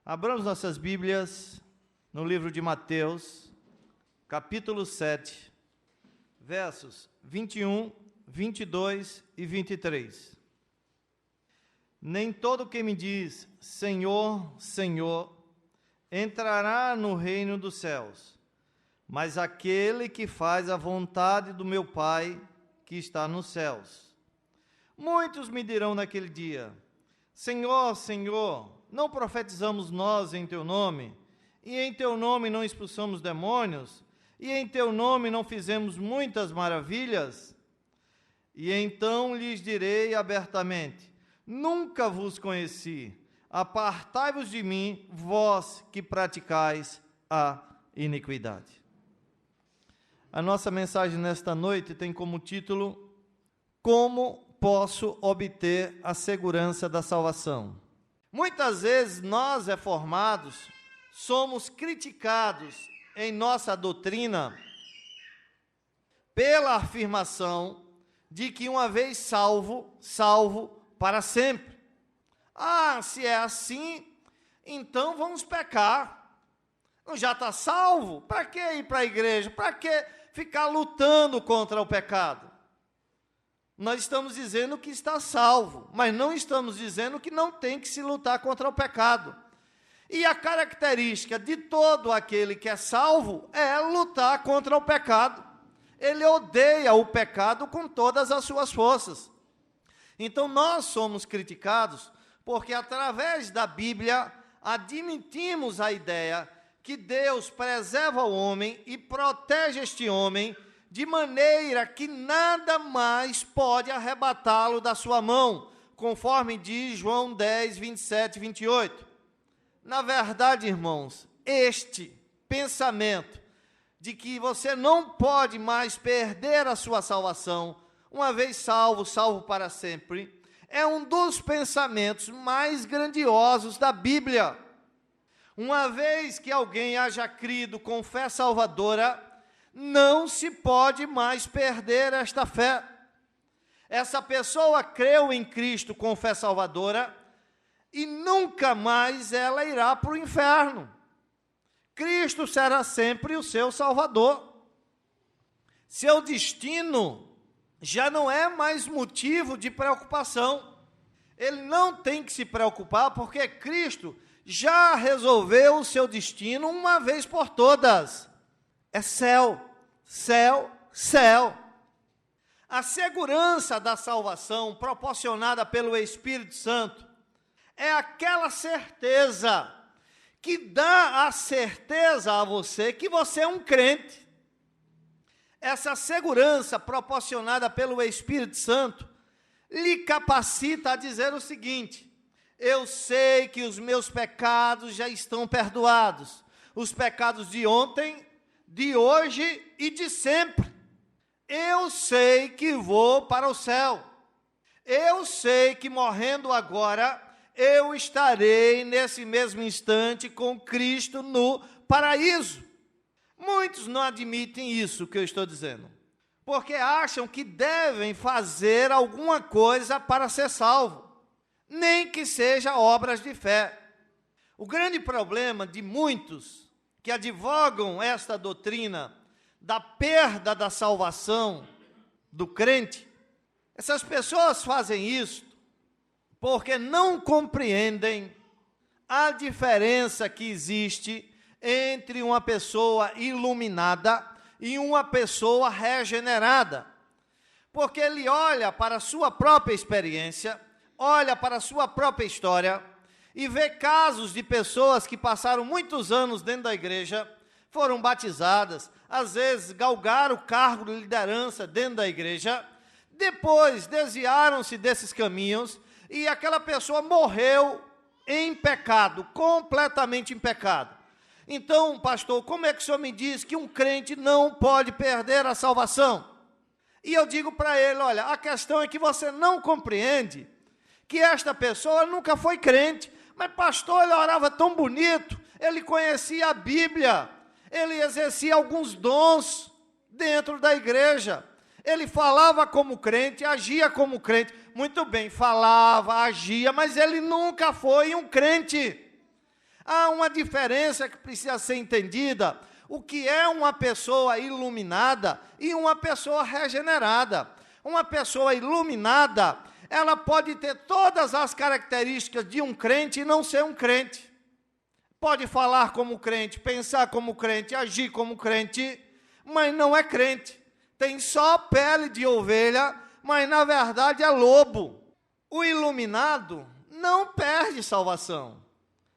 Abramos nossas Bíblias no livro de Mateus, capítulo 7, versos 21, 22 e 23. Nem todo quem me diz, Senhor, Senhor, entrará no reino dos céus, mas aquele que faz a vontade do meu Pai que está nos céus. Muitos me dirão naquele dia, Senhor, Senhor, não profetizamos nós em Teu nome, e em Teu nome não expulsamos demônios, e em Teu nome não fizemos muitas maravilhas? E então lhes direi abertamente, nunca vos conheci, apartai-vos de mim, vós que praticais a iniquidade. A nossa mensagem nesta noite tem como título, Como posso obter a segurança da salvação? Muitas vezes nós, reformados, somos criticados em nossa doutrina pela afirmação de que uma vez salvo, salvo para sempre. Ah, se é assim, então vamos pecar. Já está salvo? Para que ir para a igreja? Para que ficar lutando contra o pecado? Nós estamos dizendo que está salvo, mas não estamos dizendo que não tem que se lutar contra o pecado. E a característica de todo aquele que é salvo é lutar contra o pecado. Ele odeia o pecado com todas as suas forças. Então nós somos criticados porque através da Bíblia admitimos a ideia que Deus preserva o homem e protege este homem de maneira que nada mais pode arrebatá-lo da sua mão, conforme diz João 10, 27 e 28. Na verdade, irmãos, este pensamento de que você não pode mais perder a sua salvação, uma vez salvo, salvo para sempre, é um dos pensamentos mais grandiosos da Bíblia. Uma vez que alguém haja crido com fé salvadora, não se pode mais perder esta fé. Essa pessoa creu em Cristo com fé salvadora e nunca mais ela irá para o inferno. Cristo será sempre o seu Salvador. Seu destino já não é mais motivo de preocupação. Ele não tem que se preocupar porque Cristo já resolveu o seu destino uma vez por todas. É céu, céu, céu. A segurança da salvação proporcionada pelo Espírito Santo é aquela certeza que dá a certeza a você que você é um crente. Essa segurança proporcionada pelo Espírito Santo lhe capacita a dizer o seguinte, eu sei que os meus pecados já estão perdoados, os pecados de ontem, de hoje e de sempre. Eu sei que vou para o céu. Eu sei que morrendo agora, eu estarei nesse mesmo instante com Cristo no paraíso. Muitos não admitem isso que eu estou dizendo, porque acham que devem fazer alguma coisa para ser salvo, nem que seja obras de fé. O grande problema de muitos que advogam esta doutrina da perda da salvação do crente, essas pessoas fazem isso porque não compreendem a diferença que existe entre uma pessoa iluminada e uma pessoa regenerada. Porque ele olha para a sua própria experiência, olha para a sua própria história e vê casos de pessoas que passaram muitos anos dentro da igreja, foram batizadas, às vezes galgaram o cargo de liderança dentro da igreja, depois desviaram-se desses caminhos e aquela pessoa morreu em pecado, completamente em pecado. Então, pastor, como é que o senhor me diz que um crente não pode perder a salvação? E eu digo para ele, olha, a questão é que você não compreende que esta pessoa nunca foi crente, mas pastor, ele orava tão bonito, ele conhecia a Bíblia, ele exercia alguns dons dentro da igreja, ele falava como crente, agia como crente, muito bem, falava, agia, mas ele nunca foi um crente. uma diferença que precisa ser entendida. O que é uma pessoa iluminada e uma pessoa regenerada? Uma pessoa iluminada, ela pode ter todas as características de um crente e não ser um crente. Pode falar como crente, pensar como crente, agir como crente, mas não é crente. Tem só pele de ovelha, mas na verdade é lobo. O iluminado não perde salvação.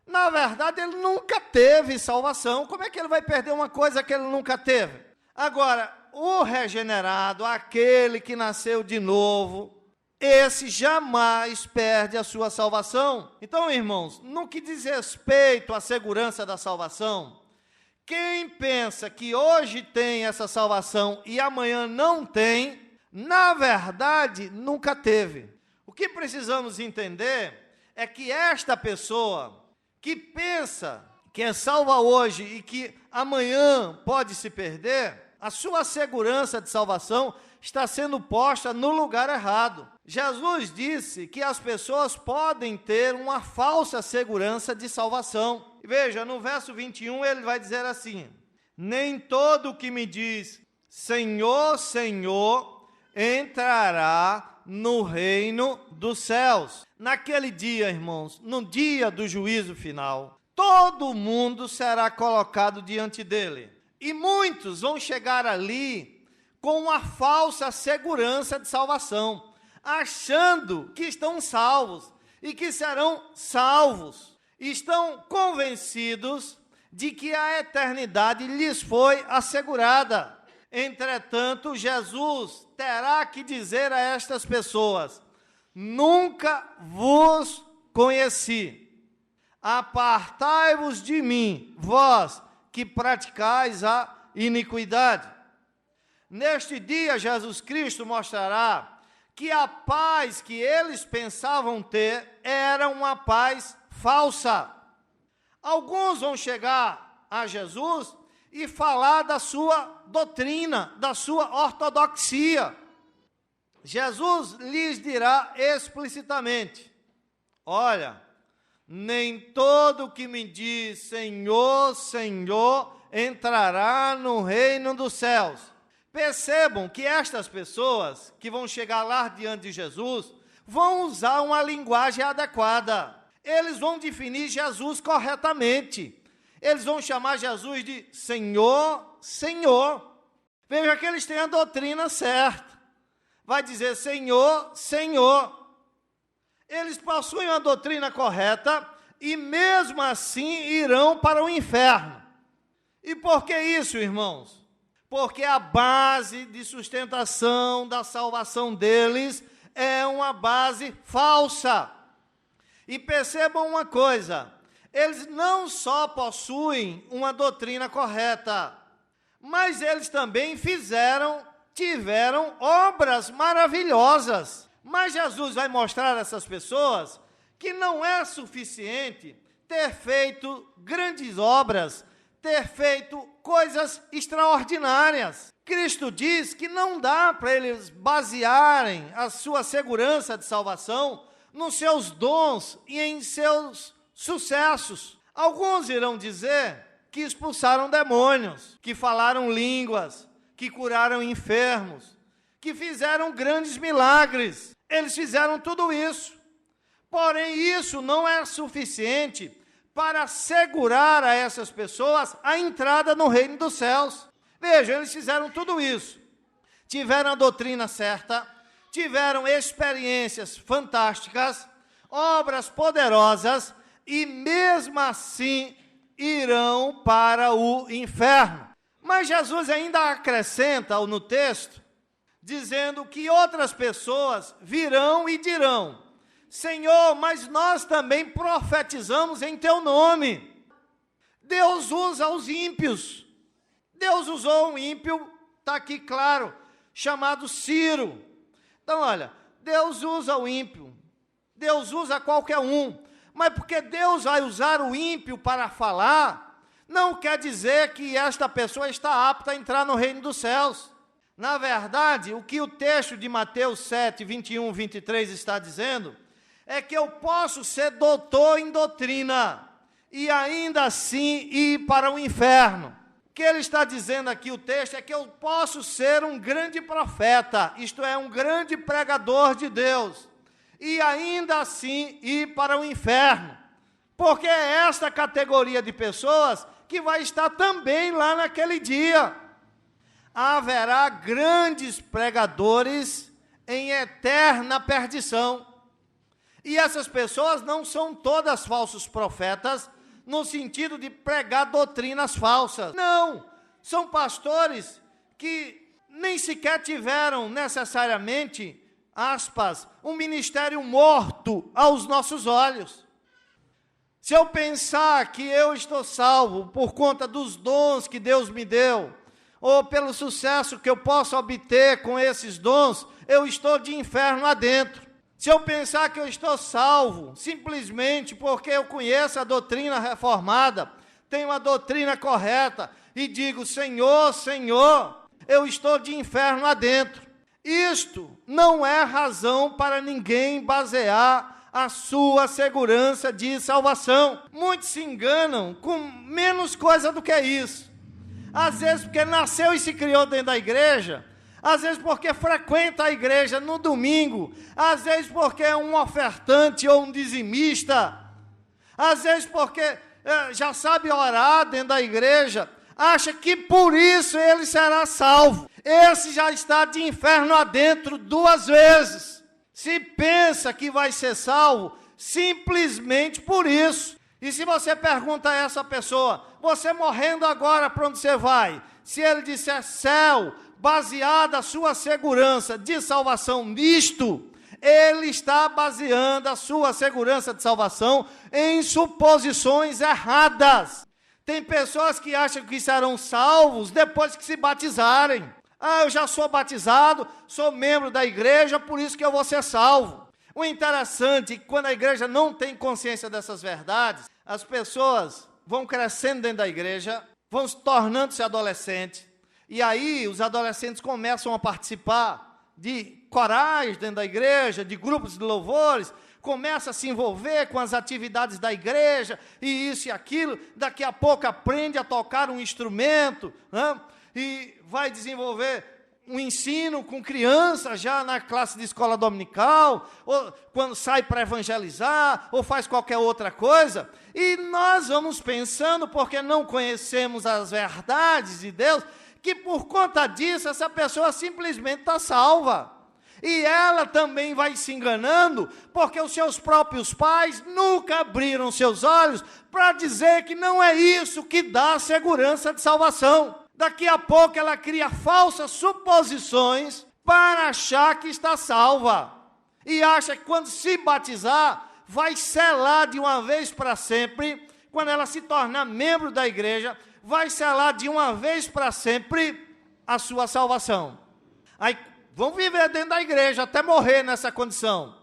Na verdade, ele nunca teve salvação. Como é que ele vai perder uma coisa que ele nunca teve? Agora, o regenerado, aquele que nasceu de novo, esse jamais perde a sua salvação. Então, irmãos, no que diz respeito à segurança da salvação, quem pensa que hoje tem essa salvação e amanhã não tem, na verdade, nunca teve. O que precisamos entender é que esta pessoa que pensa que é salva hoje e que amanhã pode se perder, a sua segurança de salvação está sendo posta no lugar errado. Jesus disse que as pessoas podem ter uma falsa segurança de salvação. Veja, no verso 21 ele vai dizer assim: nem todo o que me diz Senhor, Senhor, entrará no reino dos céus. Naquele dia, irmãos, no dia do juízo final, todo mundo será colocado diante dele. E muitos vão chegar ali com uma falsa segurança de salvação, achando que estão salvos e que serão salvos. Estão convencidos de que a eternidade lhes foi assegurada. Entretanto, Jesus terá que dizer a estas pessoas: nunca vos conheci. Apartai-vos de mim, vós que praticais a iniquidade. Neste dia, Jesus Cristo mostrará que a paz que eles pensavam ter era uma paz falsa. Alguns vão chegar a Jesus e falar da sua doutrina, da sua ortodoxia. Jesus lhes dirá explicitamente: olha, nem todo que me diz Senhor, Senhor, entrará no reino dos céus. Percebam que estas pessoas que vão chegar lá diante de Jesus vão usar uma linguagem adequada. Eles vão definir Jesus corretamente. Eles vão chamar Jesus de Senhor, Senhor. Veja que eles têm a doutrina certa. Vai dizer Senhor, Senhor. Eles possuem a doutrina correta e mesmo assim irão para o inferno. E por que isso, irmãos? Porque a base de sustentação da salvação deles é uma base falsa. E percebam uma coisa: eles não só possuem uma doutrina correta, mas eles também tiveram obras maravilhosas. Mas Jesus vai mostrar a essas pessoas que não é suficiente ter feito grandes obras, ter feito coisas extraordinárias. Cristo diz que não dá para eles basearem a sua segurança de salvação nos seus dons e em seus sucessos. Alguns irão dizer que expulsaram demônios, que falaram línguas, que curaram enfermos, que fizeram grandes milagres. Eles fizeram tudo isso. Porém, isso não é suficiente para assegurar a essas pessoas a entrada no reino dos céus. Vejam, eles fizeram tudo isso. Tiveram a doutrina certa, tiveram experiências fantásticas, obras poderosas, e mesmo assim irão para o inferno. Mas Jesus ainda acrescenta no texto, dizendo que outras pessoas virão e dirão: Senhor, mas nós também profetizamos em teu nome. Deus usa os ímpios. Deus usou um ímpio, está aqui claro, chamado Ciro. Então, olha, Deus usa o ímpio, Deus usa qualquer um, mas porque Deus vai usar o ímpio para falar, não quer dizer que esta pessoa está apta a entrar no reino dos céus. Na verdade, o que o texto de Mateus 7, 21, 23 está dizendo, é que eu posso ser doutor em doutrina, e ainda assim ir para o inferno. O que ele está dizendo aqui, o texto, é que eu posso ser um grande profeta, isto é, um grande pregador de Deus, e ainda assim ir para o inferno, porque é esta categoria de pessoas que vai estar também lá naquele dia. Haverá grandes pregadores em eterna perdição. E essas pessoas não são todas falsos profetas, no sentido de pregar doutrinas falsas. Não, são pastores que nem sequer tiveram necessariamente, aspas, um ministério morto aos nossos olhos. Se eu pensar que eu estou salvo por conta dos dons que Deus me deu, ou pelo sucesso que eu posso obter com esses dons, eu estou de inferno adentro. Se eu pensar que eu estou salvo simplesmente porque eu conheço a doutrina reformada, tenho a doutrina correta e digo, Senhor, Senhor, eu estou de inferno adentro. Isto não é razão para ninguém basear a sua segurança de salvação. Muitos se enganam com menos coisa do que isso. Às vezes porque nasceu e se criou dentro da igreja, às vezes porque frequenta a igreja no domingo, às vezes porque é um ofertante ou um dizimista, às vezes porque já sabe orar dentro da igreja, acha que por isso ele será salvo. Esse já está de inferno adentro 2 vezes. Se pensa que vai ser salvo simplesmente por isso. E se você pergunta a essa pessoa, você morrendo agora, para onde você vai? Se ele disser céu, baseada a sua segurança de salvação nisto, ele está baseando a sua segurança de salvação em suposições erradas. Tem pessoas que acham que serão salvos depois que se batizarem. Ah, eu já sou batizado, sou membro da igreja, por isso que eu vou ser salvo. O interessante é que quando a igreja não tem consciência dessas verdades, as pessoas vão crescendo dentro da igreja, vão se tornando-se adolescentes, e aí os adolescentes começam a participar de corais dentro da igreja, de grupos de louvores, começa a se envolver com as atividades da igreja, e isso e aquilo, daqui a pouco aprende a tocar um instrumento, né? E vai desenvolver um ensino com crianças já na classe de escola dominical, ou quando sai para evangelizar, ou faz qualquer outra coisa, e nós vamos pensando, porque não conhecemos as verdades de Deus, que por conta disso essa pessoa simplesmente está salva. E ela também vai se enganando, porque os seus próprios pais nunca abriram seus olhos para dizer que não é isso que dá segurança de salvação. Daqui a pouco ela cria falsas suposições para achar que está salva. E acha que quando se batizar, vai selar de uma vez para sempre, quando ela se tornar membro da igreja, vai selar de uma vez para sempre a sua salvação. Aí vão viver dentro da igreja até morrer nessa condição.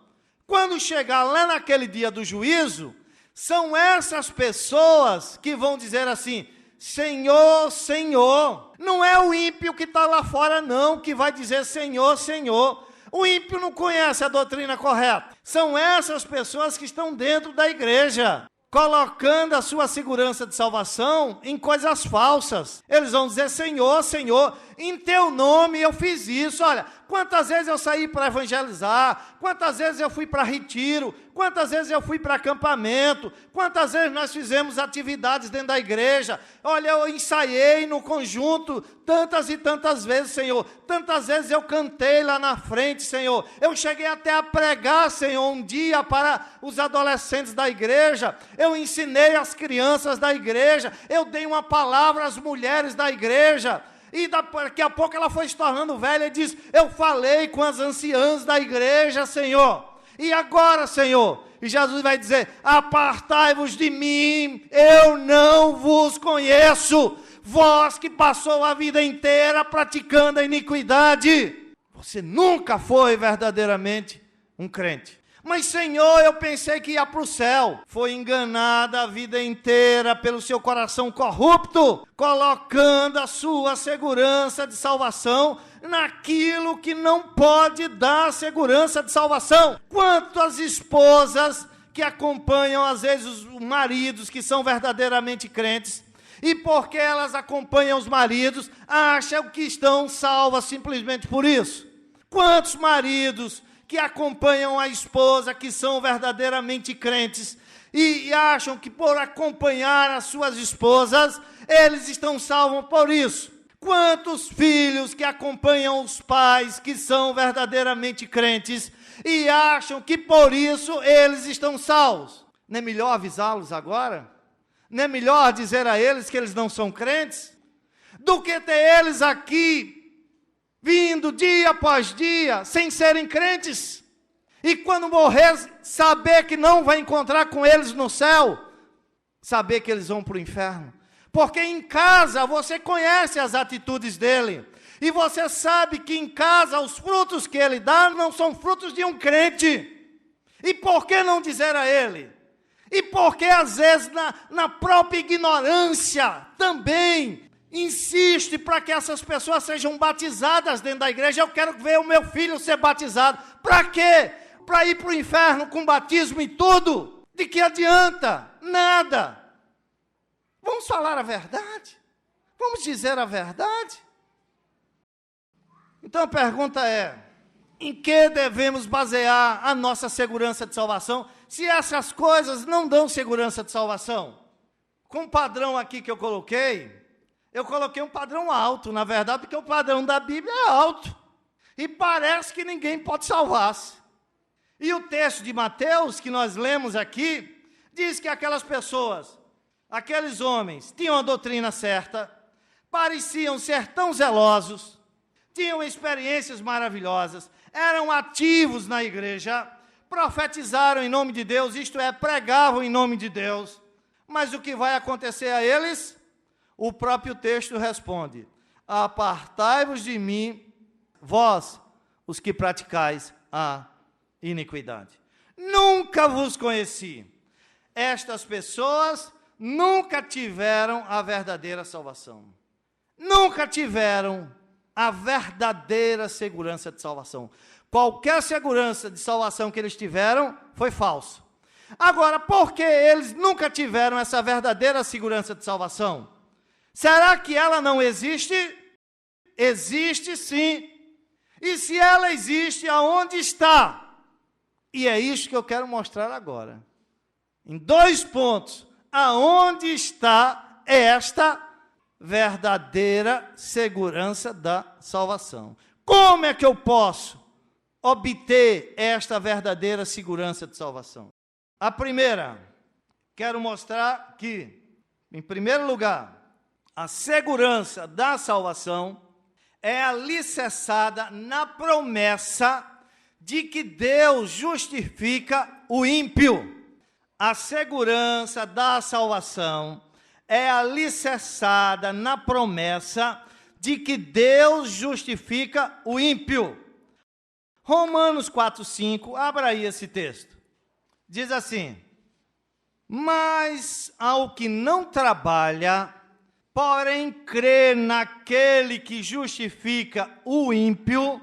Quando chegar lá naquele dia do juízo, são essas pessoas que vão dizer assim, Senhor, Senhor. Não é o ímpio que está lá fora não, que vai dizer Senhor, Senhor. O ímpio não conhece a doutrina correta. São essas pessoas que estão dentro da igreja, colocando a sua segurança de salvação em coisas falsas. Eles vão dizer, Senhor, Senhor, em teu nome eu fiz isso. Olha, quantas vezes eu saí para evangelizar, quantas vezes eu fui para retiro, quantas vezes eu fui para acampamento, quantas vezes nós fizemos atividades dentro da igreja. Olha, eu ensaiei no conjunto tantas e tantas vezes, Senhor. Tantas vezes eu cantei lá na frente, Senhor. Eu cheguei até a pregar, Senhor, um dia para os adolescentes da igreja. Eu ensinei as crianças da igreja. Eu dei uma palavra às mulheres da igreja. E daqui a pouco ela foi se tornando velha e diz, eu falei com as anciãs da igreja, Senhor. E agora, Senhor? E Jesus vai dizer, apartai-vos de mim, eu não vos conheço. Vós que passou a vida inteira praticando a iniquidade. Você nunca foi verdadeiramente um crente. Mas, Senhor, eu pensei que ia para o céu. Foi enganada a vida inteira pelo seu coração corrupto, colocando a sua segurança de salvação naquilo que não pode dar segurança de salvação. Quantas esposas que acompanham, às vezes, os maridos que são verdadeiramente crentes, e porque elas acompanham os maridos, acham que estão salvas simplesmente por isso. Quantos maridos que acompanham a esposa, que são verdadeiramente crentes, e acham que por acompanhar as suas esposas, eles estão salvos por isso. Quantos filhos que acompanham os pais, que são verdadeiramente crentes, e acham que por isso eles estão salvos. Não é melhor avisá-los agora? Não é melhor dizer a eles que eles não são crentes? Do que ter eles aqui, vindo dia após dia, sem serem crentes? E quando morrer, saber que não vai encontrar com eles no céu, saber que eles vão para o inferno. Porque em casa você conhece as atitudes dele, e você sabe que em casa os frutos que ele dá não são frutos de um crente. E por que não dizer a ele? E porque às vezes na própria ignorância também insiste para que essas pessoas sejam batizadas dentro da igreja. Eu quero ver o meu filho ser batizado. Para quê? Para ir para o inferno com batismo e tudo? De que adianta? Nada. Vamos falar a verdade? Vamos dizer a verdade? Então a pergunta é, em que devemos basear a nossa segurança de salvação, se essas coisas não dão segurança de salvação? Com o padrão aqui que eu coloquei um padrão alto, na verdade, porque o padrão da Bíblia é alto. E parece que ninguém pode salvar-se. E o texto de Mateus, que nós lemos aqui, diz que aquelas pessoas, aqueles homens, tinham a doutrina certa, pareciam ser tão zelosos, tinham experiências maravilhosas, eram ativos na igreja, profetizaram em nome de Deus, isto é, pregavam em nome de Deus. Mas o que vai acontecer a eles? O próprio texto responde: apartai-vos de mim, vós, os que praticais a iniquidade. Nunca vos conheci. Estas pessoas nunca tiveram a verdadeira salvação. Nunca tiveram a verdadeira segurança de salvação. Qualquer segurança de salvação que eles tiveram foi falso. Agora, por que eles nunca tiveram essa verdadeira segurança de salvação? Será que ela não existe? Existe sim. E se ela existe, aonde está? E é isso que eu quero mostrar agora. Em 2 pontos. Aonde está esta verdadeira segurança da salvação? Como é que eu posso obter esta verdadeira segurança de salvação? A primeira, quero mostrar que, em primeiro lugar, a segurança da salvação é alicerçada na promessa de que Deus justifica o ímpio. A segurança da salvação é alicerçada na promessa de que Deus justifica o ímpio. Romanos 4:5, abra aí esse texto. Diz assim: mas ao que não trabalha, porém crê naquele que justifica o ímpio,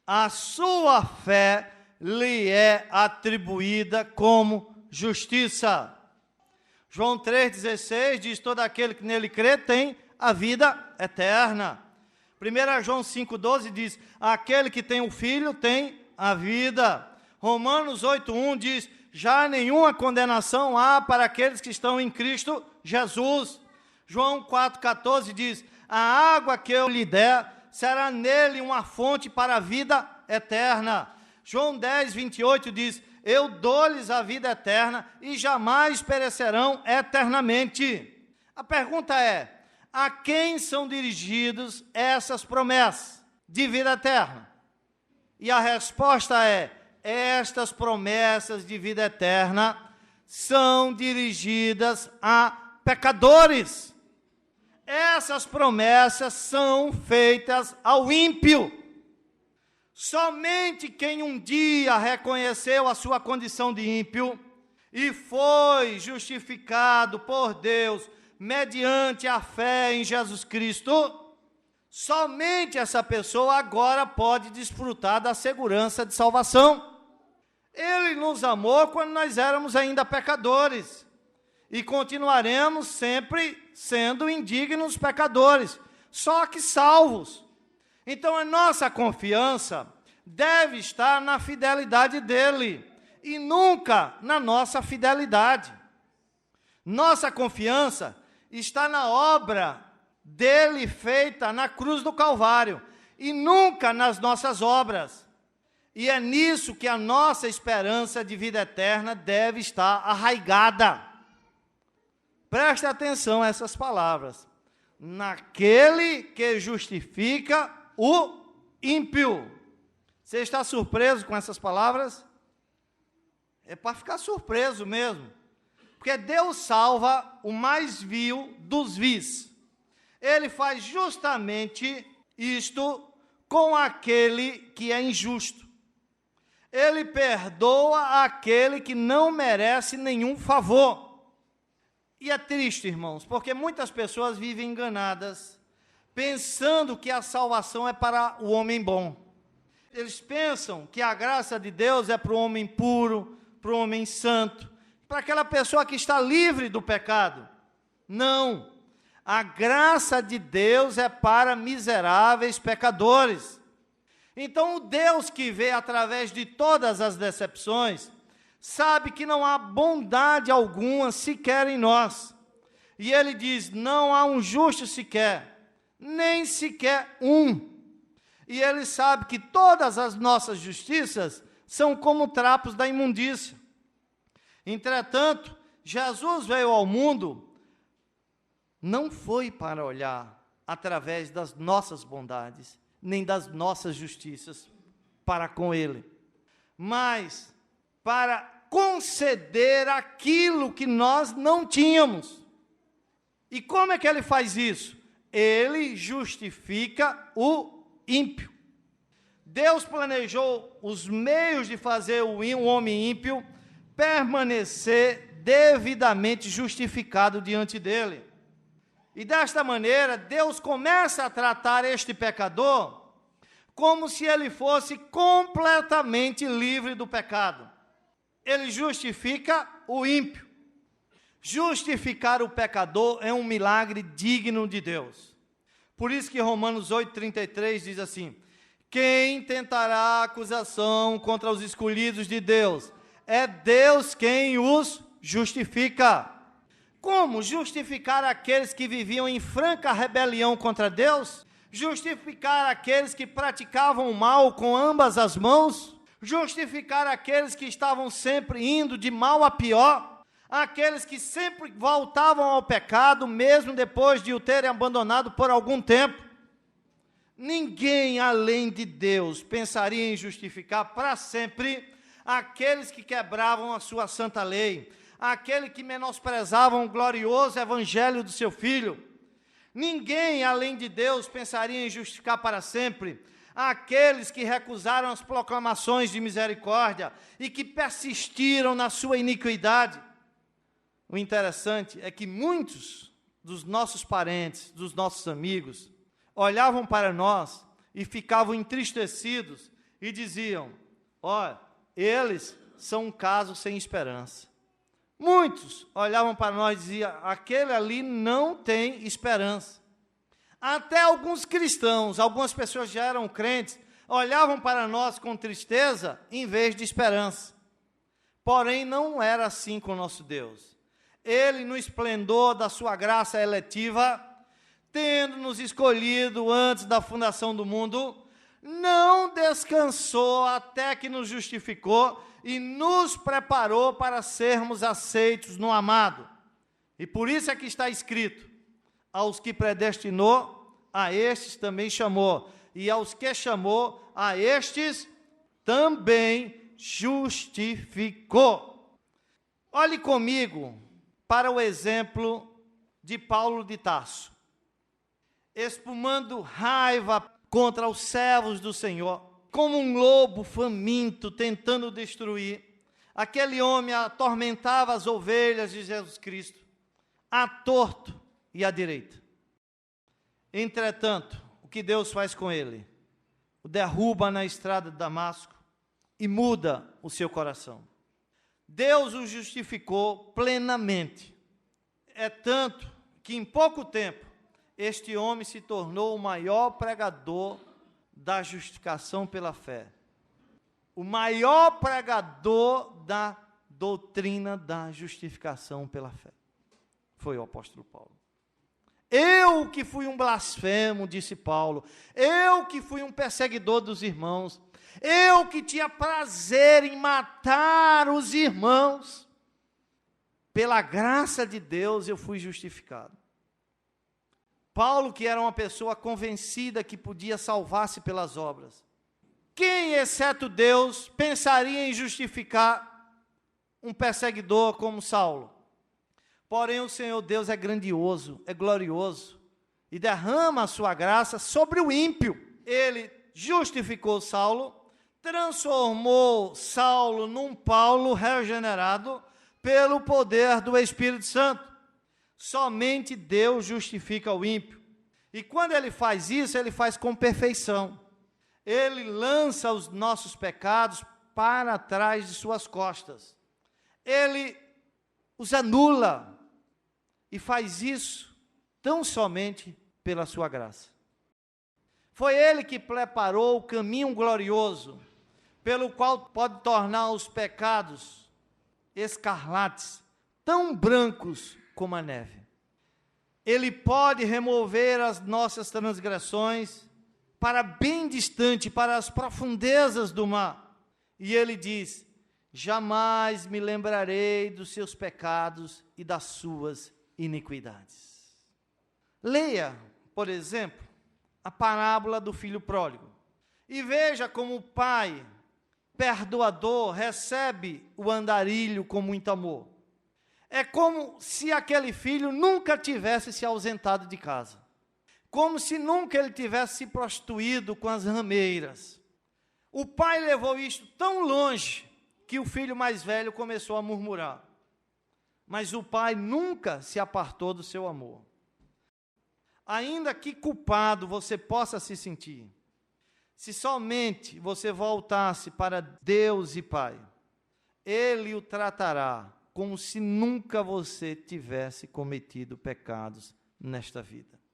a sua fé lhe é atribuída como justiça. João 3,16 diz: todo aquele que nele crê tem a vida eterna. 1 João 5,12 diz: aquele que tem o Filho tem a vida. Romanos 8,1 diz: já nenhuma condenação há para aqueles que estão em Cristo Jesus. João 4,14 diz: a água que eu lhe der será nele uma fonte para a vida eterna. João 10,28 diz: eu dou-lhes a vida eterna e jamais perecerão eternamente. A pergunta é: a quem são dirigidas essas promessas de vida eterna? E a resposta é: estas promessas de vida eterna são dirigidas a pecadores. Essas promessas são feitas ao ímpio. Somente quem um dia reconheceu a sua condição de ímpio e foi justificado por Deus mediante a fé em Jesus Cristo, somente essa pessoa agora pode desfrutar da segurança de salvação. Ele nos amou quando nós éramos ainda pecadores. E continuaremos sempre sendo indignos pecadores, só que salvos. Então a nossa confiança deve estar na fidelidade dele e nunca na nossa fidelidade. Nossa confiança está na obra dele feita na cruz do Calvário e nunca nas nossas obras. E é nisso que a nossa esperança de vida eterna deve estar arraigada. Preste atenção a essas palavras. Naquele que justifica o ímpio. Você está surpreso com essas palavras? É para ficar surpreso mesmo. Porque Deus salva o mais vil dos vis. Ele faz justamente isto com aquele que é injusto. Ele perdoa aquele que não merece nenhum favor. E é triste, irmãos, porque muitas pessoas vivem enganadas, pensando que a salvação é para o homem bom. Eles pensam que a graça de Deus é para o homem puro, para o homem santo, para aquela pessoa que está livre do pecado. Não, a graça de Deus é para miseráveis pecadores. Então, o Deus que vê através de todas as decepções, sabe que não há bondade alguma sequer em nós. E ele diz, não há um justo sequer, nem sequer um. E ele sabe que todas as nossas justiças são como trapos da imundícia. Entretanto, Jesus veio ao mundo, não foi para olhar através das nossas bondades, nem das nossas justiças para com ele, mas para conceder aquilo que nós não tínhamos. E como é que ele faz isso? Ele justifica o ímpio. Deus planejou os meios de fazer o homem ímpio permanecer devidamente justificado diante dele. E desta maneira, Deus começa a tratar este pecador como se ele fosse completamente livre do pecado. Ele justifica o ímpio. Justificar o pecador é um milagre digno de Deus. Por isso que Romanos 8,33 diz assim, quem tentará acusação contra os escolhidos de Deus? É Deus quem os justifica. Como justificar aqueles que viviam em franca rebelião contra Deus? Justificar aqueles que praticavam o mal com ambas as mãos? Justificar aqueles que estavam sempre indo de mal a pior? Aqueles que sempre voltavam ao pecado, mesmo depois de o terem abandonado por algum tempo? Ninguém além de Deus pensaria em justificar para sempre aqueles que quebravam a sua santa lei, aquele que menosprezavam o glorioso evangelho do seu Filho. Ninguém, além de Deus, pensaria em justificar para sempre aqueles que recusaram as proclamações de misericórdia e que persistiram na sua iniquidade. O interessante é que muitos dos nossos parentes, dos nossos amigos, olhavam para nós e ficavam entristecidos e diziam, olha, eles são um caso sem esperança. Muitos olhavam para nós e diziam, aquele ali não tem esperança. Até alguns cristãos, algumas pessoas já eram crentes, olhavam para nós com tristeza em vez de esperança. Porém, não era assim com o nosso Deus. Ele, no esplendor da sua graça eletiva, tendo nos escolhido antes da fundação do mundo, não descansou até que nos justificou e nos preparou para sermos aceitos no amado. E por isso é que está escrito, aos que predestinou, a estes também chamou, e aos que chamou, a estes também justificou. Olhe comigo para o exemplo de Paulo de Tarso, espumando raiva contra os servos do Senhor, como um lobo faminto tentando destruir. Aquele homem atormentava as ovelhas de Jesus Cristo, à torto e à direita. Entretanto, o que Deus faz com ele? O derruba na estrada de Damasco, e muda o seu coração. Deus o justificou plenamente. É tanto que em pouco tempo este homem se tornou o maior pregador da justificação pela fé. O maior pregador da doutrina da justificação pela fé. Foi o apóstolo Paulo. Eu que fui um blasfemo, disse Paulo. Eu que fui um perseguidor dos irmãos. Eu que tinha prazer em matar os irmãos. Pela graça de Deus eu fui justificado. Paulo, que era uma pessoa convencida que podia salvar-se pelas obras. Quem, exceto Deus, pensaria em justificar um perseguidor como Saulo? Porém, o Senhor Deus é grandioso, é glorioso, e derrama a sua graça sobre o ímpio. Ele justificou Saulo, transformou Saulo num Paulo regenerado pelo poder do Espírito Santo. Somente Deus justifica o ímpio. E quando ele faz isso, ele faz com perfeição. Ele lança os nossos pecados para trás de suas costas. Ele os anula e faz isso tão somente pela sua graça. Foi ele que preparou o caminho glorioso, pelo qual pode tornar os pecados escarlates, tão brancos como a neve. Ele pode remover as nossas transgressões para bem distante, para as profundezas do mar. E ele diz: jamais me lembrarei dos seus pecados e das suas iniquidades. Leia, por exemplo, a parábola do filho pródigo. E veja como o pai perdoador recebe o andarilho com muito amor. É como se aquele filho nunca tivesse se ausentado de casa. Como se nunca ele tivesse se prostituído com as rameiras. O pai levou isto tão longe que o filho mais velho começou a murmurar. Mas o pai nunca se apartou do seu amor. Ainda que culpado você possa se sentir, se somente você voltasse para Deus e Pai, Ele o tratará como se nunca você tivesse cometido pecados nesta vida.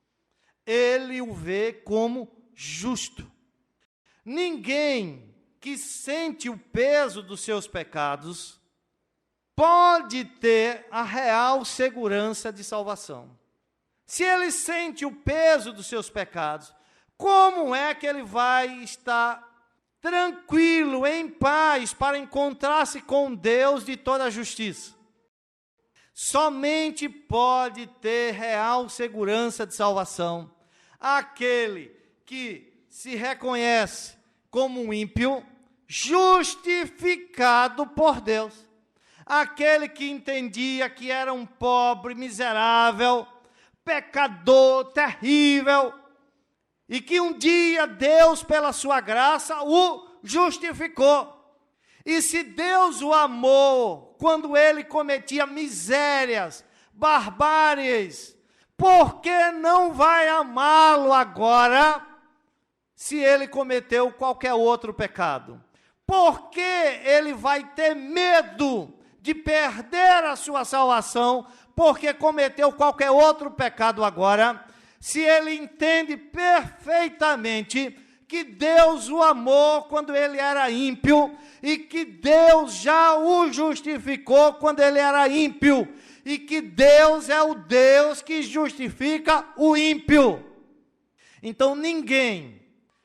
Ele o vê como justo. Ninguém que sente o peso dos seus pecados pode ter a real segurança de salvação. Se ele sente o peso dos seus pecados, como é que ele vai estar tranquilo, em paz, para encontrar-se com Deus de toda a justiça? Somente pode ter real segurança de salvação aquele que se reconhece como um ímpio, justificado por Deus. Aquele que entendia que era um pobre, miserável, pecador, terrível, e que um dia Deus, pela sua graça, o justificou. E se Deus o amou quando ele cometia misérias, barbáries, por que não vai amá-lo agora, se ele cometeu qualquer outro pecado? Por que ele vai ter medo de perder a sua salvação, porque cometeu qualquer outro pecado agora, se ele entende perfeitamente que Deus o amou quando ele era ímpio, e que Deus já o justificou quando ele era ímpio, e que Deus é o Deus que justifica o ímpio. Então ninguém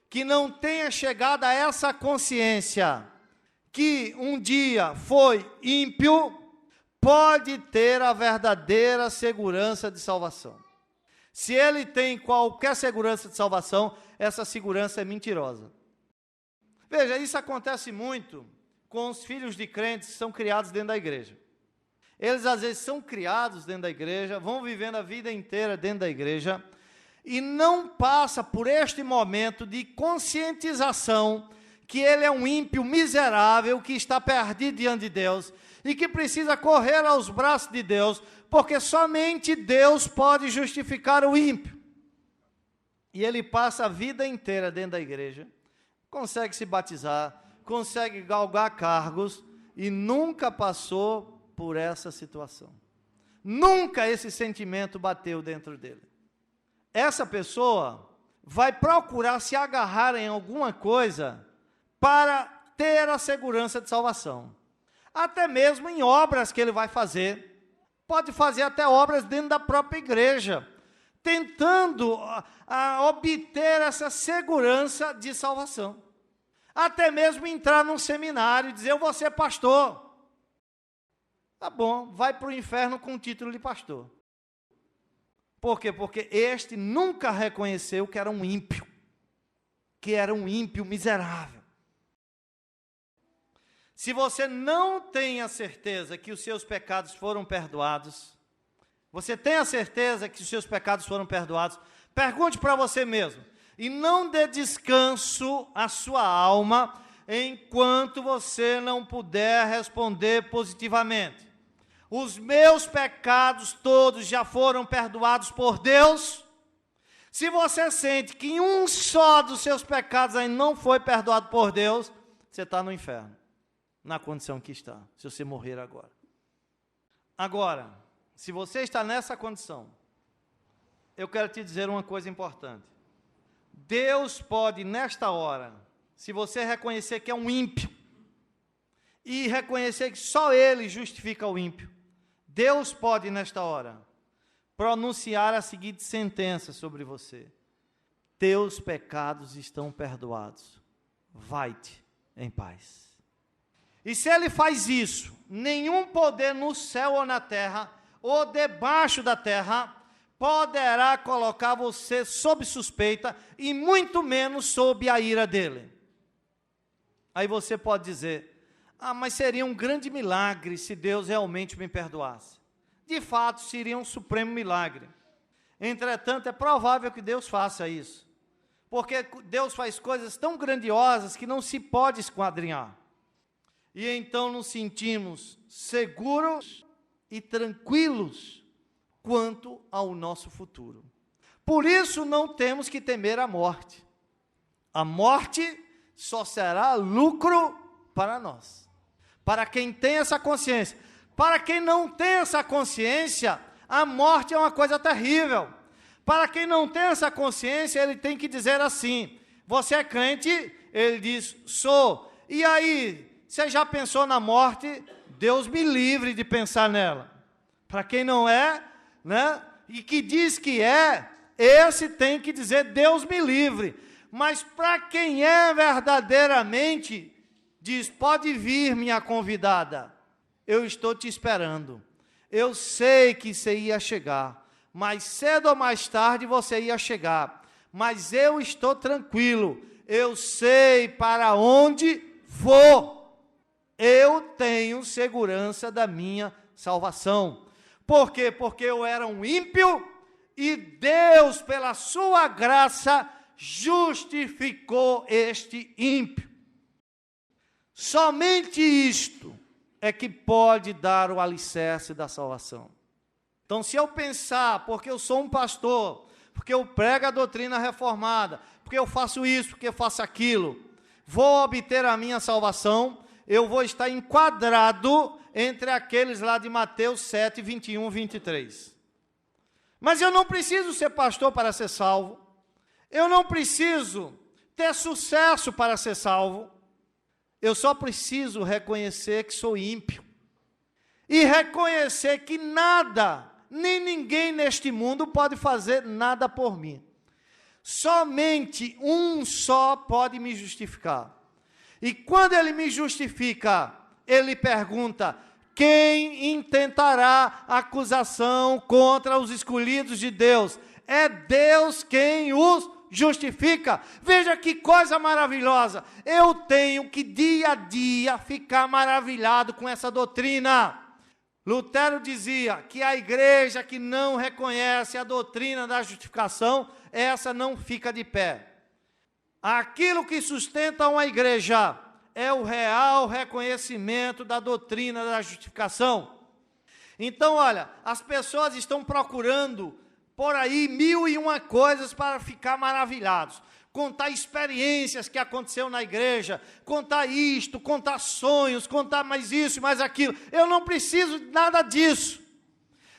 que não tenha chegado a essa consciência, que um dia foi ímpio, pode ter a verdadeira segurança de salvação. Se ele tem qualquer segurança de salvação, essa segurança é mentirosa. Veja, isso acontece muito com os filhos de crentes que são criados dentro da igreja. Eles às vezes são criados dentro da igreja, vão vivendo a vida inteira dentro da igreja, e não passa por este momento de conscientização que ele é um ímpio miserável, que está perdido diante de Deus, e que precisa correr aos braços de Deus, porque somente Deus pode justificar o ímpio. E ele passa a vida inteira dentro da igreja, consegue se batizar, consegue galgar cargos e nunca passou por essa situação. Nunca esse sentimento bateu dentro dele. Essa pessoa vai procurar se agarrar em alguma coisa para ter a segurança de salvação. Até mesmo em obras que ele vai fazer. Pode fazer até obras dentro da própria igreja, tentando obter essa segurança de salvação. Até mesmo entrar num seminário e dizer, eu vou ser pastor. Tá bom, vai para o inferno com o título de pastor. Por quê? Porque este nunca reconheceu que era um ímpio miserável. Se você não tem a certeza que os seus pecados foram perdoados, você tem a certeza que os seus pecados foram perdoados, pergunte para você mesmo, e não dê descanso à sua alma, enquanto você não puder responder positivamente. Os meus pecados todos já foram perdoados por Deus? Se você sente que um só dos seus pecados ainda não foi perdoado por Deus, você está no inferno, na condição que está, se você morrer agora. Agora, se você está nessa condição, eu quero te dizer uma coisa importante. Deus pode, nesta hora, se você reconhecer que é um ímpio, e reconhecer que só Ele justifica o ímpio, Deus pode, nesta hora, pronunciar a seguinte sentença sobre você: teus pecados estão perdoados, vai-te em paz. E se Ele faz isso, nenhum poder no céu ou na terra, ou debaixo da terra, poderá colocar você sob suspeita, e muito menos sob a ira dEle. Aí você pode dizer, mas seria um grande milagre se Deus realmente me perdoasse. De fato, seria um supremo milagre. Entretanto, é provável que Deus faça isso, porque Deus faz coisas tão grandiosas que não se pode esquadrinhar. E então nos sentimos seguros e tranquilos quanto ao nosso futuro. Por isso não temos que temer a morte. A morte só será lucro para nós. Para quem tem essa consciência. Para quem não tem essa consciência, a morte é uma coisa terrível. Para quem não tem essa consciência, ele tem que dizer assim, você é crente? Ele diz, sou. E aí, você já pensou na morte? Deus me livre de pensar nela. Para quem não é, né? E que diz que é, esse tem que dizer, Deus me livre. Mas para quem é verdadeiramente, diz, pode vir, minha convidada, eu estou te esperando. Eu sei que você ia chegar, mais cedo ou mais tarde você ia chegar, mas eu estou tranquilo, eu sei para onde vou, eu tenho segurança da minha salvação. Por quê? Porque eu era um ímpio, e Deus, pela sua graça, justificou este ímpio. Somente isto é que pode dar o alicerce da salvação. Então, se eu pensar, porque eu sou um pastor, porque eu prego a doutrina reformada, porque eu faço isso, porque eu faço aquilo, vou obter a minha salvação, eu vou estar enquadrado entre aqueles lá de Mateus 7, 21, 23. Mas eu não preciso ser pastor para ser salvo, eu não preciso ter sucesso para ser salvo, eu só preciso reconhecer que sou ímpio. E reconhecer que nada, nem ninguém neste mundo pode fazer nada por mim. Somente um só pode me justificar. E quando ele me justifica, ele pergunta, quem intentará acusação contra os escolhidos de Deus? É Deus quem os justifica. Veja que coisa maravilhosa. Eu tenho que dia a dia ficar maravilhado com essa doutrina. Lutero dizia que a igreja que não reconhece a doutrina da justificação, essa não fica de pé. Aquilo que sustenta uma igreja é o real reconhecimento da doutrina da justificação. Então, olha, as pessoas estão procurando por aí 1001 coisas para ficar maravilhados. Contar experiências que aconteceu na igreja, contar isto, contar sonhos, contar mais isso, mais aquilo. Eu não preciso de nada disso.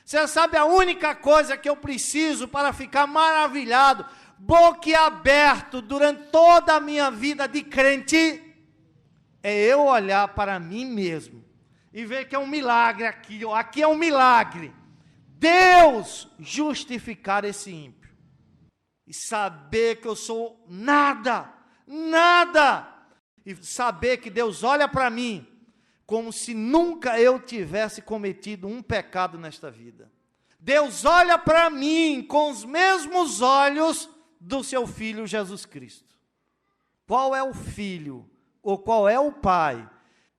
Você sabe a única coisa que eu preciso para ficar maravilhado, boquiaberto durante toda a minha vida de crente, é eu olhar para mim mesmo e ver que é um milagre aqui, ó, aqui é um milagre. Deus justificar esse ímpio. E saber que eu sou nada, nada. E saber que Deus olha para mim como se nunca eu tivesse cometido um pecado nesta vida. Deus olha para mim com os mesmos olhos do seu Filho Jesus Cristo. Qual é o filho, ou qual é o pai,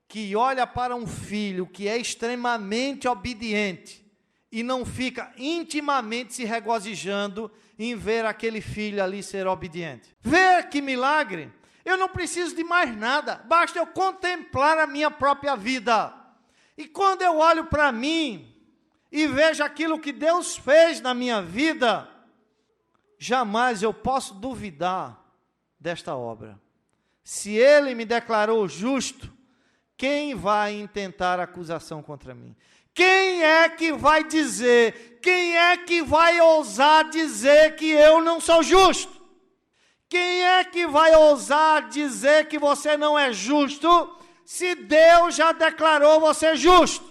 que olha para um filho que é extremamente obediente e não fica intimamente se regozijando em ver aquele filho ali ser obediente? Vê que milagre! Eu não preciso de mais nada, basta eu contemplar a minha própria vida. E quando eu olho para mim e vejo aquilo que Deus fez na minha vida, jamais eu posso duvidar desta obra. Se Ele me declarou justo, quem vai intentar acusação contra mim? Quem é que vai dizer, quem é que vai ousar dizer que eu não sou justo? Quem é que vai ousar dizer que você não é justo, se Deus já declarou você justo?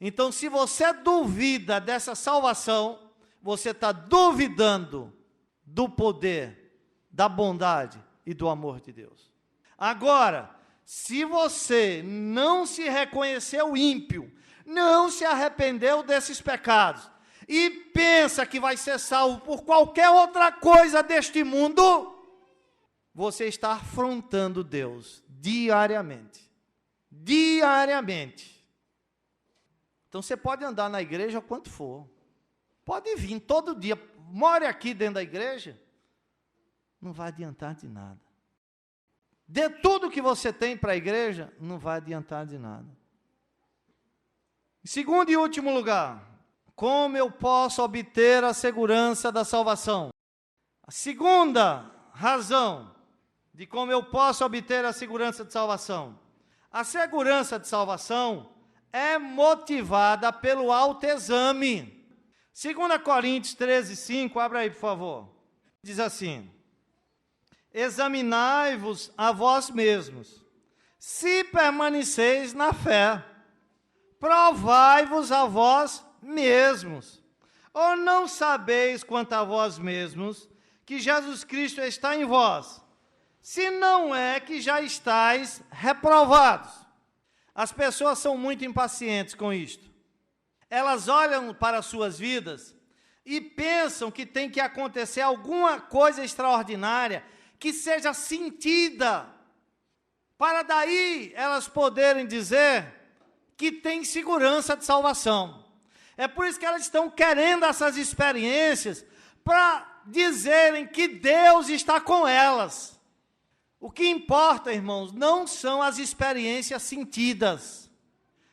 Então, se você duvida dessa salvação, você está duvidando do poder, da bondade e do amor de Deus. Agora, se você não se reconheceu ímpio, não se arrependeu desses pecados e pensa que vai ser salvo por qualquer outra coisa deste mundo, você está afrontando Deus diariamente. Diariamente. Então você pode andar na igreja o quanto for. Pode vir todo dia, more aqui dentro da igreja, não vai adiantar de nada. Dê tudo que você tem para a igreja, não vai adiantar de nada. Em segundo e último lugar, como eu posso obter a segurança da salvação? A segunda razão de como eu posso obter a segurança de salvação. A segurança de salvação é motivada pelo autoexame. 2 Coríntios 13, 5, abra aí, por favor. Diz assim: examinai-vos a vós mesmos, se permaneceis na fé. Provai-vos a vós mesmos. Ou não sabeis quanto a vós mesmos, que Jesus Cristo está em vós, se não é que já estáis reprovados? As pessoas são muito impacientes com isto. Elas olham para as suas vidas e pensam que tem que acontecer alguma coisa extraordinária que seja sentida, para daí elas poderem dizer que tem segurança de salvação. É por isso que elas estão querendo essas experiências, para dizerem que Deus está com elas. O que importa, irmãos, não são as experiências sentidas,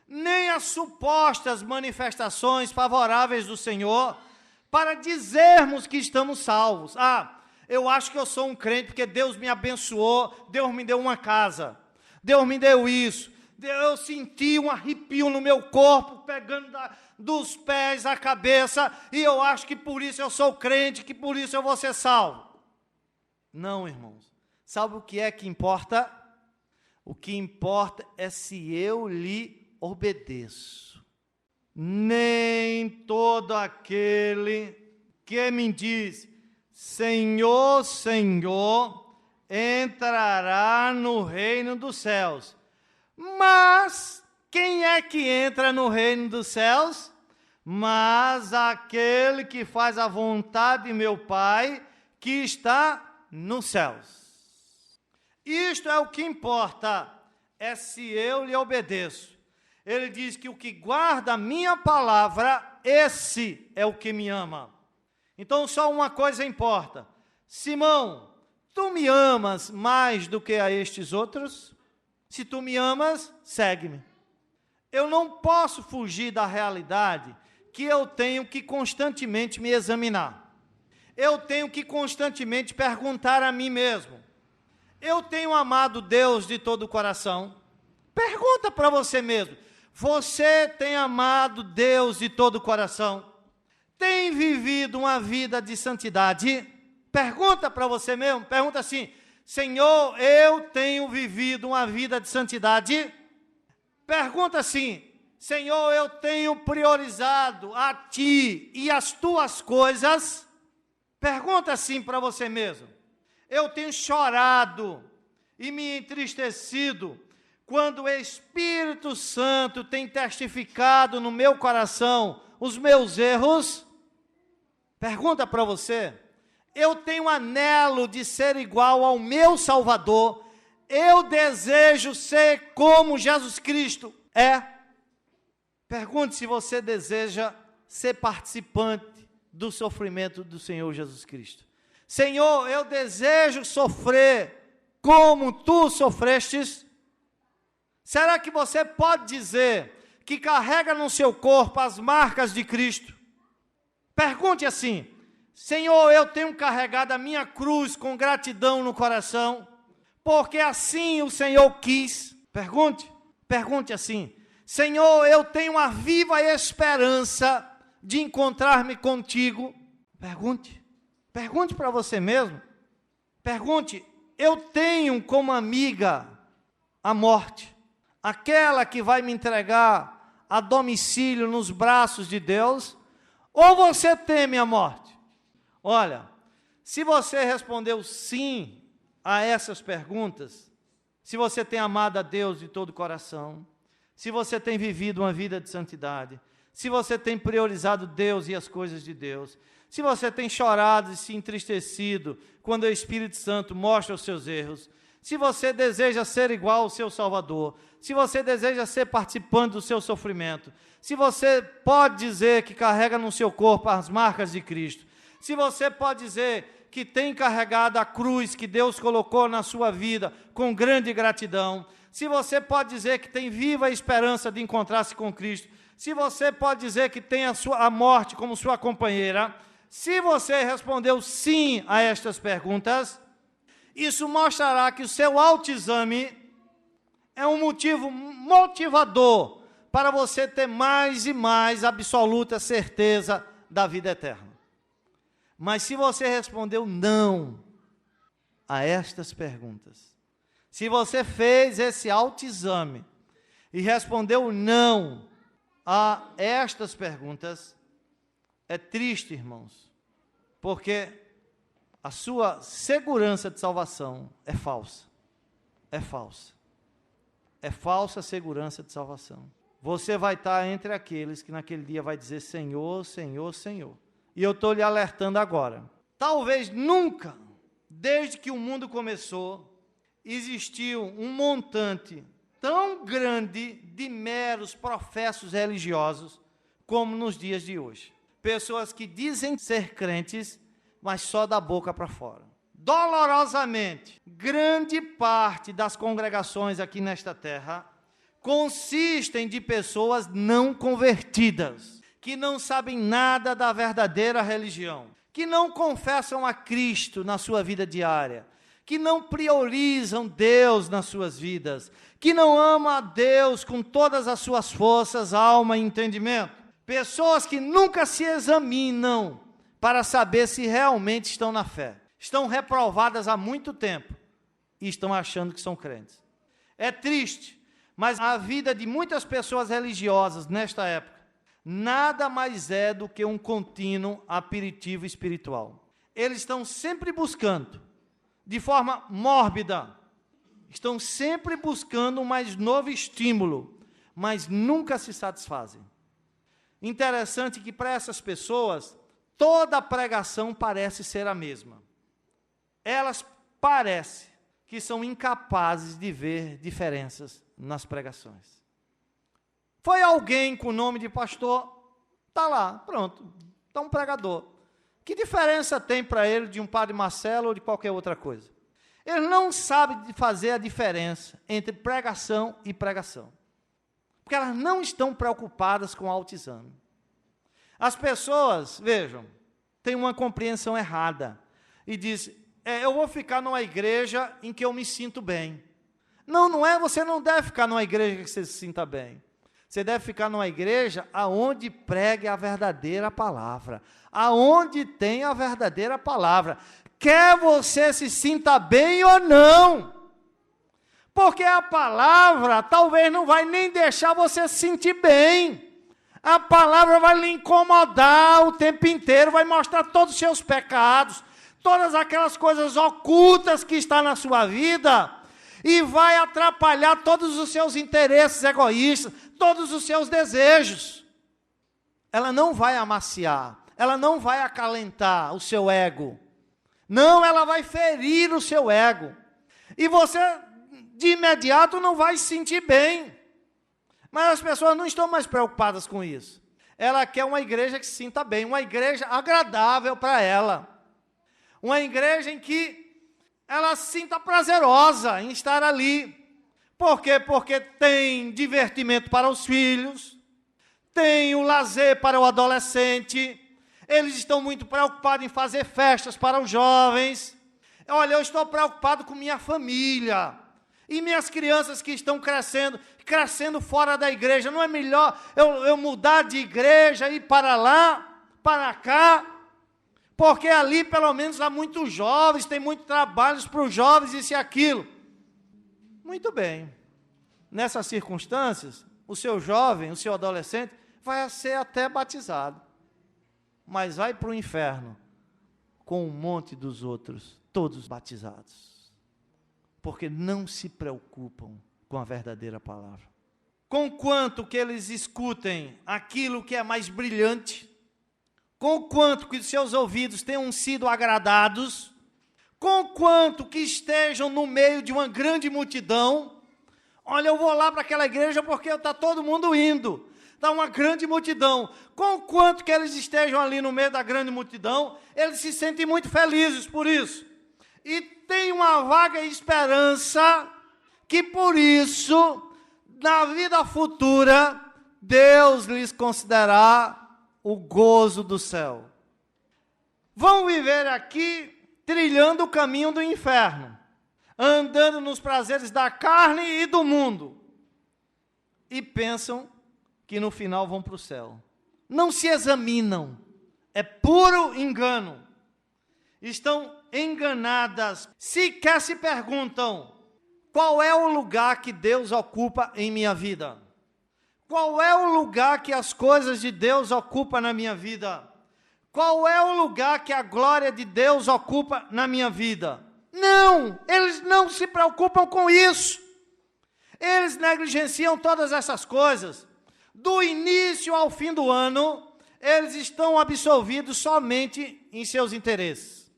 nem as supostas manifestações favoráveis do Senhor, para dizermos que estamos salvos. Eu acho que eu sou um crente porque Deus me abençoou, Deus me deu uma casa, Deus me deu isso, eu senti um arrepio no meu corpo, pegando dos pés à cabeça, e eu acho que por isso eu sou crente, que por isso eu vou ser salvo. Não, irmãos. Sabe o que é que importa? O que importa é se eu lhe obedeço. Nem todo aquele que me diz, Senhor, Senhor, entrará no reino dos céus. Mas quem é que entra no reino dos céus? Mas aquele que faz a vontade de meu Pai, que está nos céus. Isto é o que importa, é se eu lhe obedeço. Ele diz que o que guarda a minha palavra, esse é o que me ama. Então só uma coisa importa: Simão, tu me amas mais do que a estes outros? Se tu me amas, segue-me. Eu não posso fugir da realidade que eu tenho que constantemente me examinar. Eu tenho que constantemente perguntar a mim mesmo: eu tenho amado Deus de todo o coração? Pergunta para você mesmo: você tem amado Deus de todo o coração? Tem vivido uma vida de santidade? Pergunta para você mesmo, pergunta assim: Senhor, eu tenho vivido uma vida de santidade? Pergunta assim: Senhor, eu tenho priorizado a Ti e as Tuas coisas? Pergunta assim para você mesmo: eu tenho chorado e me entristecido quando o Espírito Santo tem testificado no meu coração os meus erros? Pergunta para você: eu tenho anelo de ser igual ao meu Salvador? Eu desejo ser como Jesus Cristo é? Pergunte se você deseja ser participante do sofrimento do Senhor Jesus Cristo. Senhor, eu desejo sofrer como Tu sofrestes. Será que você pode dizer que carrega no seu corpo as marcas de Cristo? Pergunte assim: Senhor, eu tenho carregado a minha cruz com gratidão no coração, porque assim o Senhor quis. Pergunte assim: Senhor, eu tenho uma viva esperança de encontrar-me contigo. Pergunte para você mesmo. Pergunte: eu tenho como amiga a morte, aquela que vai me entregar a domicílio nos braços de Deus? Ou você teme a morte? Olha, se você respondeu sim a essas perguntas, se você tem amado a Deus de todo o coração, se você tem vivido uma vida de santidade, se você tem priorizado Deus e as coisas de Deus, se você tem chorado e se entristecido quando o Espírito Santo mostra os seus erros, se você deseja ser igual ao seu Salvador, se você deseja ser participante do seu sofrimento, se você pode dizer que carrega no seu corpo as marcas de Cristo, se você pode dizer que tem carregado a cruz que Deus colocou na sua vida com grande gratidão, se você pode dizer que tem viva esperança de encontrar-se com Cristo, se você pode dizer que tem a morte como sua companheira, se você respondeu sim a estas perguntas, isso mostrará que o seu autoexame é um motivo motivador para você ter mais e mais absoluta certeza da vida eterna. Mas se você respondeu não a estas perguntas, se você fez esse autoexame e respondeu não a estas perguntas, é triste, irmãos, porque a sua segurança de salvação é falsa. É falsa. É falsa a segurança de salvação. Você vai estar entre aqueles que naquele dia vai dizer: Senhor, Senhor, Senhor. E eu estou lhe alertando agora. Talvez nunca, desde que o mundo começou, existiu um montante tão grande de meros professos religiosos como nos dias de hoje. Pessoas que dizem ser crentes, mas só da boca para fora. Dolorosamente, grande parte das congregações aqui nesta terra consistem de pessoas não convertidas, que não sabem nada da verdadeira religião, que não confessam a Cristo na sua vida diária, que não priorizam Deus nas suas vidas, que não amam a Deus com todas as suas forças, alma e entendimento. Pessoas que nunca se examinam para saber se realmente estão na fé. Estão reprovadas há muito tempo e estão achando que são crentes. É triste, mas a vida de muitas pessoas religiosas nesta época nada mais é do que um contínuo aperitivo espiritual. Eles estão sempre buscando, de forma mórbida, estão sempre buscando um mais novo estímulo, mas nunca se satisfazem. Interessante que para essas pessoas, toda a pregação parece ser a mesma. Elas parecem que são incapazes de ver diferenças nas pregações. Foi alguém com o nome de pastor, está lá, pronto, está um pregador. Que diferença tem para ele de um padre Marcelo ou de qualquer outra coisa? Ele não sabe fazer a diferença entre pregação e pregação. Porque elas não estão preocupadas com o autoexame. As pessoas, vejam, têm uma compreensão errada e dizem, eu vou ficar numa igreja em que eu me sinto bem. Não, não é, você não deve ficar numa igreja que você se sinta bem. Você deve ficar numa igreja aonde pregue a verdadeira palavra, aonde tem a verdadeira palavra. Quer você se sinta bem ou não, porque a palavra talvez não vai nem deixar você se sentir bem. A palavra vai lhe incomodar o tempo inteiro, vai mostrar todos os seus pecados, todas aquelas coisas ocultas que estão na sua vida, e vai atrapalhar todos os seus interesses egoístas, todos os seus desejos. Ela não vai amaciar, ela não vai acalentar o seu ego. Não, ela vai ferir o seu ego. E você, de imediato, não vai se sentir bem. Mas as pessoas não estão mais preocupadas com isso. Ela quer uma igreja que se sinta bem, uma igreja agradável para ela. Uma igreja em que ela se sinta prazerosa em estar ali. Por quê? Porque tem divertimento para os filhos, tem o lazer para o adolescente, eles estão muito preocupados em fazer festas para os jovens. Olha, eu estou preocupado com minha família e minhas crianças que estão crescendo fora da igreja. Não é melhor eu mudar de igreja e ir para lá, para cá? Porque ali, pelo menos, há muitos jovens, tem muitos trabalhos para os jovens, isso e aquilo. Muito bem. Nessas circunstâncias, o seu jovem, o seu adolescente, vai ser até batizado. Mas vai para o inferno com um monte dos outros, todos batizados. Porque não se preocupam com a verdadeira palavra. Conquanto que eles escutem aquilo que é mais brilhante, conquanto que os seus ouvidos tenham sido agradados, conquanto que estejam no meio de uma grande multidão. Olha, eu vou lá para aquela igreja porque está todo mundo indo, está uma grande multidão. Conquanto que eles estejam ali no meio da grande multidão, eles se sentem muito felizes por isso. E tem uma vaga esperança que por isso, na vida futura, Deus lhes considerará o gozo do céu. Vão viver aqui trilhando o caminho do inferno, andando nos prazeres da carne e do mundo, e pensam que no final vão para o céu. Não se examinam, é puro engano. Estão enganadas, sequer se perguntam, qual é o lugar que Deus ocupa em minha vida? Qual é o lugar que as coisas de Deus ocupam na minha vida? Qual é o lugar que a glória de Deus ocupa na minha vida? Não, eles não se preocupam com isso. Eles negligenciam todas essas coisas. Do início ao fim do ano, eles estão absolvidos somente em seus interesses.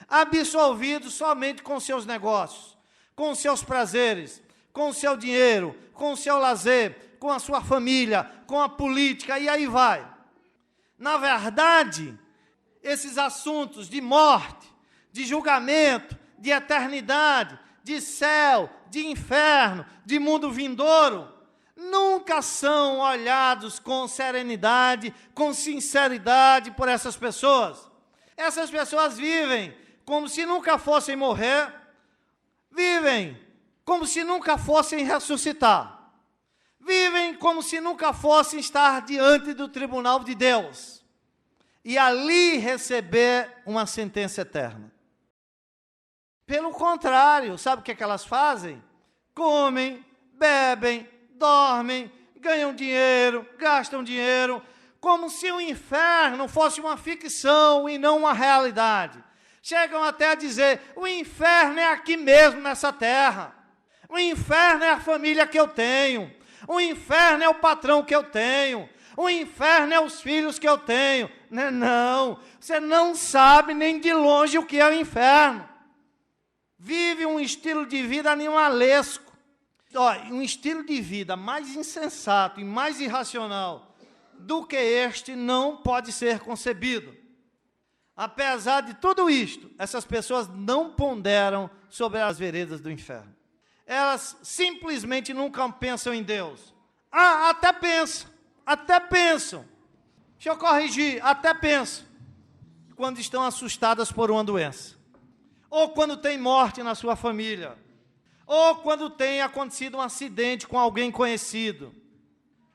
Absolvidos somente com seus negócios, com seus prazeres, com o seu dinheiro, com o seu lazer, com a sua família, com a política, e aí vai. Na verdade, esses assuntos de morte, de julgamento, de eternidade, de céu, de inferno, de mundo vindouro, nunca são olhados com serenidade, com sinceridade por essas pessoas. Essas pessoas vivem como se nunca fossem morrer, vivem como se nunca fossem ressuscitar. Vivem como se nunca fossem estar diante do tribunal de Deus e ali receber uma sentença eterna. Pelo contrário, sabe o que elas fazem? Comem, bebem, dormem, ganham dinheiro, gastam dinheiro, como se o inferno fosse uma ficção e não uma realidade. Chegam até a dizer, o inferno é aqui mesmo nessa terra. O inferno é a família que eu tenho. O inferno é o patrão que eu tenho. O inferno é os filhos que eu tenho. Não, você não sabe nem de longe o que é o inferno. Vive um estilo de vida animalesco. Um estilo de vida mais insensato e mais irracional do que este não pode ser concebido. Apesar de tudo isto, essas pessoas não ponderam sobre as veredas do inferno. Elas simplesmente nunca pensam em Deus. Até pensam. Deixa eu corrigir, até penso, quando estão assustadas por uma doença, ou quando tem morte na sua família, ou quando tem acontecido um acidente com alguém conhecido.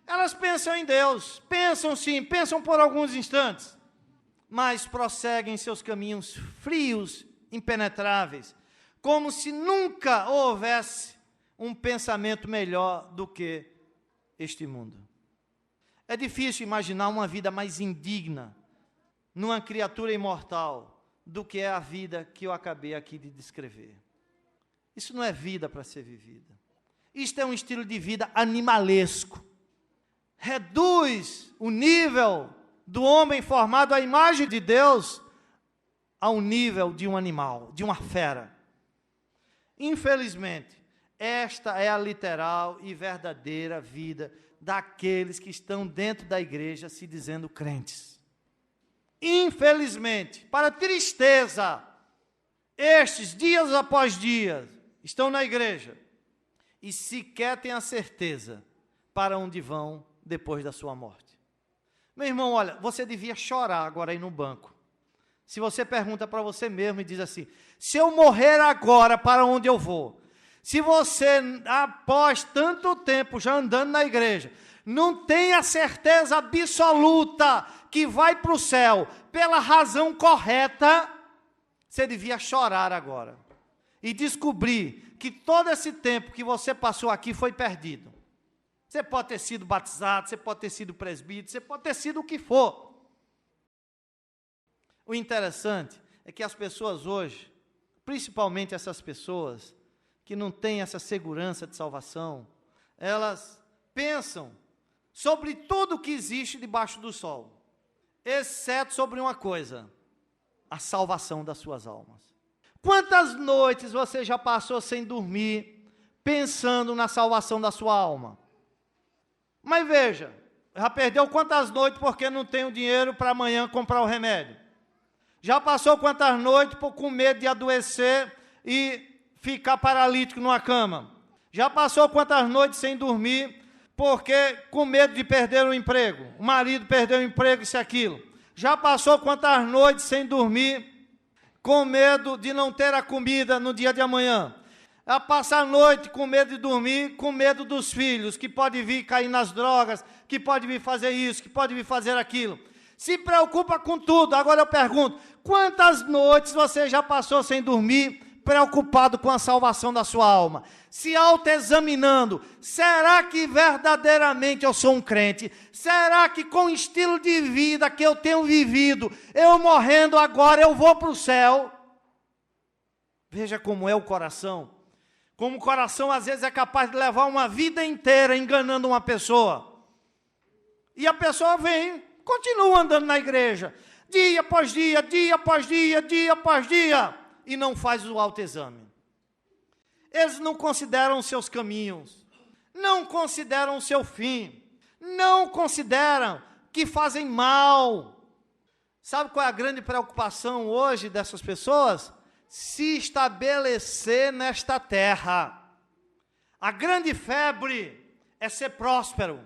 Elas pensam em Deus, pensam sim, pensam por alguns instantes, mas prosseguem seus caminhos frios, impenetráveis, como se nunca houvesse um pensamento melhor do que este mundo. É difícil imaginar uma vida mais indigna numa criatura imortal do que é a vida que eu acabei aqui de descrever. Isso não é vida para ser vivida. Isto é um estilo de vida animalesco. Reduz o nível do homem formado à imagem de Deus ao nível de um animal, de uma fera. Infelizmente, esta é a literal e verdadeira vida daqueles que estão dentro da igreja se dizendo crentes. Infelizmente, para tristeza, estes dias após dias estão na igreja e sequer têm a certeza para onde vão depois da sua morte. Meu irmão, olha, você devia chorar agora aí no banco. Se você pergunta para você mesmo e diz assim, se eu morrer agora, para onde eu vou? Se você, após tanto tempo já andando na igreja, não tem a certeza absoluta que vai para o céu pela razão correta, você devia chorar agora e descobrir que todo esse tempo que você passou aqui foi perdido. Você pode ter sido batizado, você pode ter sido presbítero, você pode ter sido o que for. O interessante é que as pessoas hoje, principalmente essas pessoas que não têm essa segurança de salvação, elas pensam sobre tudo que existe debaixo do sol, exceto sobre uma coisa, a salvação das suas almas. Quantas noites você já passou sem dormir, pensando na salvação da sua alma? Mas veja, já perdeu quantas noites porque não tem o dinheiro para amanhã comprar o remédio? Já passou quantas noites com medo de adoecer e ficar paralítico numa cama? Já passou quantas noites sem dormir porque com medo de perder o emprego? O marido perdeu o emprego, isso e aquilo. Já passou quantas noites sem dormir com medo de não ter a comida no dia de amanhã? A passar a noite com medo de dormir, com medo dos filhos, que pode vir cair nas drogas, que pode vir fazer isso, que pode vir fazer aquilo. Se preocupa com tudo. Agora eu pergunto, quantas noites você já passou sem dormir, preocupado com a salvação da sua alma? Se autoexaminando, será que verdadeiramente eu sou um crente? Será que com o estilo de vida que eu tenho vivido, eu morrendo agora, eu vou para o céu? Veja como é o coração. Como o coração às vezes é capaz de levar uma vida inteira enganando uma pessoa. E a pessoa vem, continua andando na igreja, dia após dia, dia após dia, dia após dia, e não faz o autoexame. Eles não consideram os seus caminhos, não consideram o seu fim, não consideram que fazem mal. Sabe qual é a grande preocupação hoje dessas pessoas? Se estabelecer nesta terra. A grande febre é ser próspero,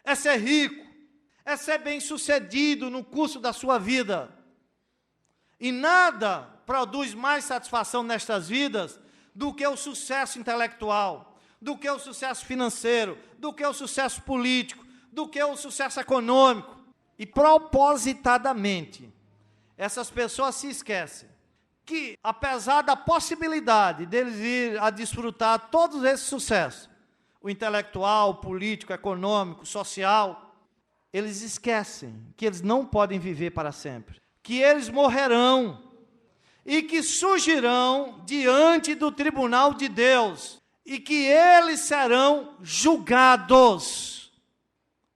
é ser rico, é ser bem-sucedido no curso da sua vida. E nada produz mais satisfação nestas vidas do que o sucesso intelectual, do que o sucesso financeiro, do que o sucesso político, do que o sucesso econômico. E propositadamente, essas pessoas se esquecem que, apesar da possibilidade deles ir a desfrutar todos esses sucessos, o intelectual, o político, econômico, social, eles esquecem que eles não podem viver para sempre, que eles morrerão e que surgirão diante do tribunal de Deus e que eles serão julgados.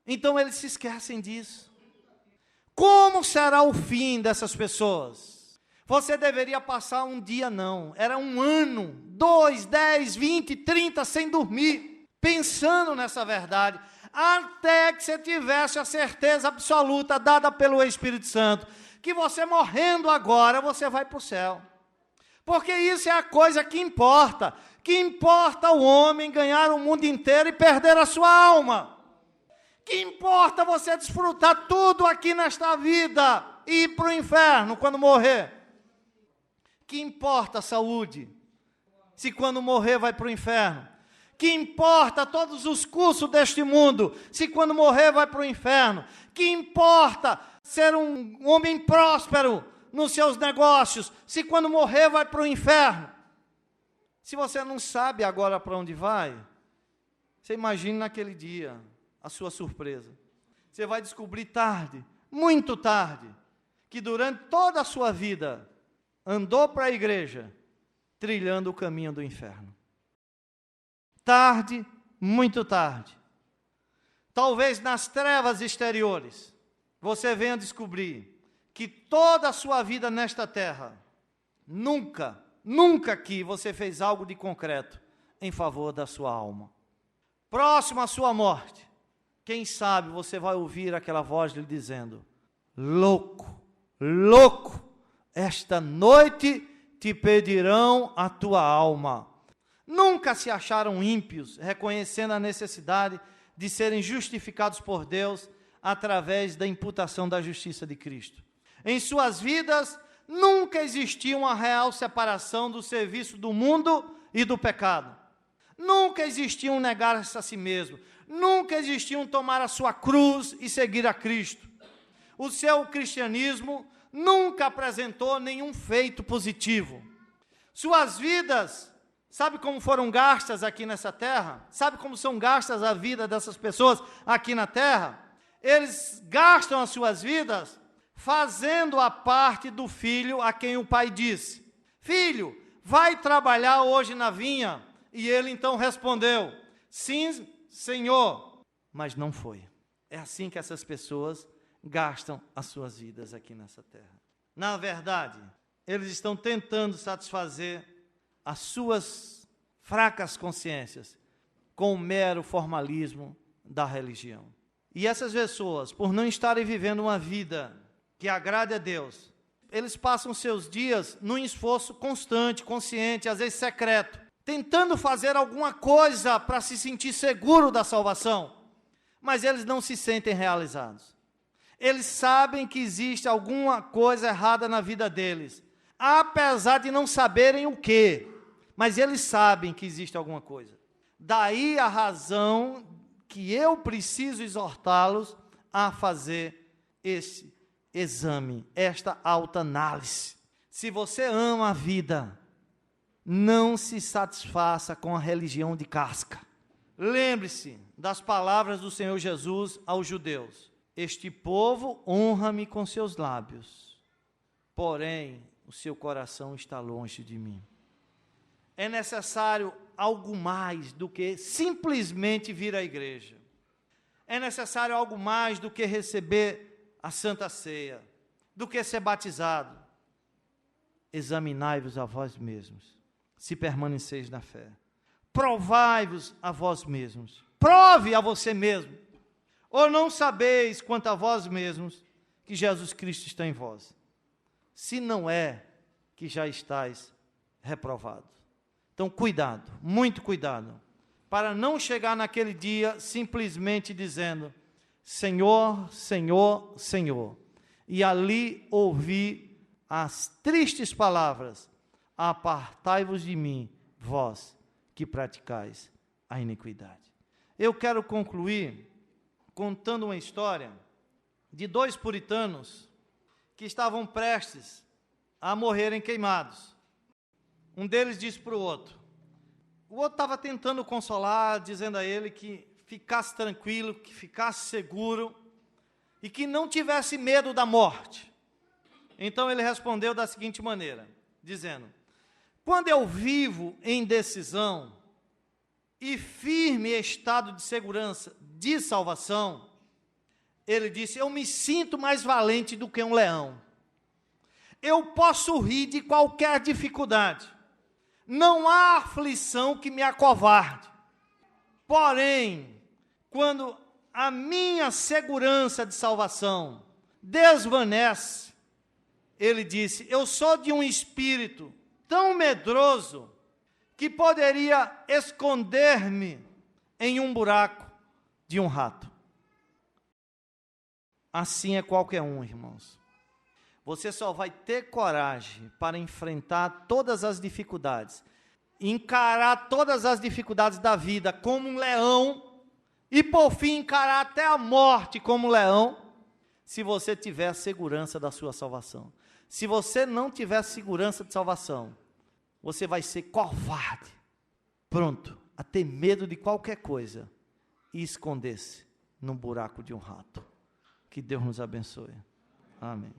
Então eles se esquecem disso. Como será o fim dessas pessoas? Você deveria passar um dia não, era um ano, 2, 10, 20, 30 sem dormir, pensando nessa verdade, até que você tivesse a certeza absoluta dada pelo Espírito Santo, que você morrendo agora, você vai para o céu. Porque isso é a coisa que importa o homem ganhar o mundo inteiro e perder a sua alma. Que importa você desfrutar tudo aqui nesta vida e ir para o inferno quando morrer? Que importa a saúde, se quando morrer vai para o inferno? Que importa todos os cursos deste mundo, se quando morrer vai para o inferno? Que importa ser um homem próspero nos seus negócios, se quando morrer vai para o inferno? Se você não sabe agora para onde vai, você imagine naquele dia a sua surpresa. Você vai descobrir tarde, muito tarde, que durante toda a sua vida andou para a igreja, trilhando o caminho do inferno. Tarde, muito tarde. Talvez nas trevas exteriores, você venha descobrir que toda a sua vida nesta terra, nunca aqui você fez algo de concreto em favor da sua alma. Próximo à sua morte, quem sabe você vai ouvir aquela voz lhe dizendo: louco, louco, esta noite te pedirão a tua alma. Nunca se acharam ímpios, reconhecendo a necessidade de serem justificados por Deus através da imputação da justiça de Cristo. Em suas vidas, nunca existiu uma real separação do serviço do mundo e do pecado. Nunca existiu um negar-se a si mesmo. Nunca existiu um tomar a sua cruz e seguir a Cristo. O seu cristianismo nunca apresentou nenhum feito positivo. Suas vidas, sabe como foram gastas aqui nessa terra? Sabe como são gastas a vida dessas pessoas aqui na terra? Eles gastam as suas vidas fazendo a parte do filho a quem o pai disse: filho, vai trabalhar hoje na vinha. E ele então respondeu: sim, Senhor. Mas não foi. É assim que essas pessoas gastam as suas vidas aqui nessa terra. Na verdade, eles estão tentando satisfazer as suas fracas consciências com o mero formalismo da religião. E essas pessoas, por não estarem vivendo uma vida que agrade a Deus, eles passam seus dias num esforço constante, consciente, às vezes secreto, tentando fazer alguma coisa para se sentir seguro da salvação, mas eles não se sentem realizados. Eles sabem que existe alguma coisa errada na vida deles, apesar de não saberem o quê, mas eles sabem que existe alguma coisa. Daí a razão que eu preciso exortá-los a fazer esse exame, esta autoanálise. Se você ama a vida, não se satisfaça com a religião de casca. Lembre-se das palavras do Senhor Jesus aos judeus: este povo honra-me com seus lábios, porém o seu coração está longe de mim. É necessário algo mais do que simplesmente vir à igreja. É necessário algo mais do que receber a Santa Ceia, do que ser batizado. Examinai-vos a vós mesmos, se permaneceis na fé. Provai-vos a vós mesmos. Prove a você mesmo. Ou não sabeis quanto a vós mesmos que Jesus Cristo está em vós? Se não é, que já estáis reprovados. Então, cuidado, muito cuidado, para não chegar naquele dia simplesmente dizendo: Senhor, Senhor, Senhor, e ali ouvir as tristes palavras: apartai-vos de mim, vós que praticais a iniquidade. Eu quero concluir contando uma história de dois puritanos que estavam prestes a morrerem queimados. Um deles disse para o outro estava tentando consolar, dizendo a ele que ficasse tranquilo, que ficasse seguro e que não tivesse medo da morte. Então ele respondeu da seguinte maneira, dizendo: quando eu vivo em decisão e firme estado de segurança, de salvação, ele disse, eu me sinto mais valente do que um leão. Eu posso rir de qualquer dificuldade. Não há aflição que me acovarde. Porém, quando a minha segurança de salvação desvanece, ele disse, eu sou de um espírito tão medroso que poderia esconder-me em um buraco de um rato. Assim é qualquer um, irmãos. Você só vai ter coragem para enfrentar todas as dificuldades, encarar todas as dificuldades da vida como um leão, e por fim encarar até a morte como um leão, se você tiver a segurança da sua salvação. Se você não tiver segurança de salvação, você vai ser covarde, pronto a ter medo de qualquer coisa e esconder-se num buraco de um rato. Que Deus nos abençoe. Amém.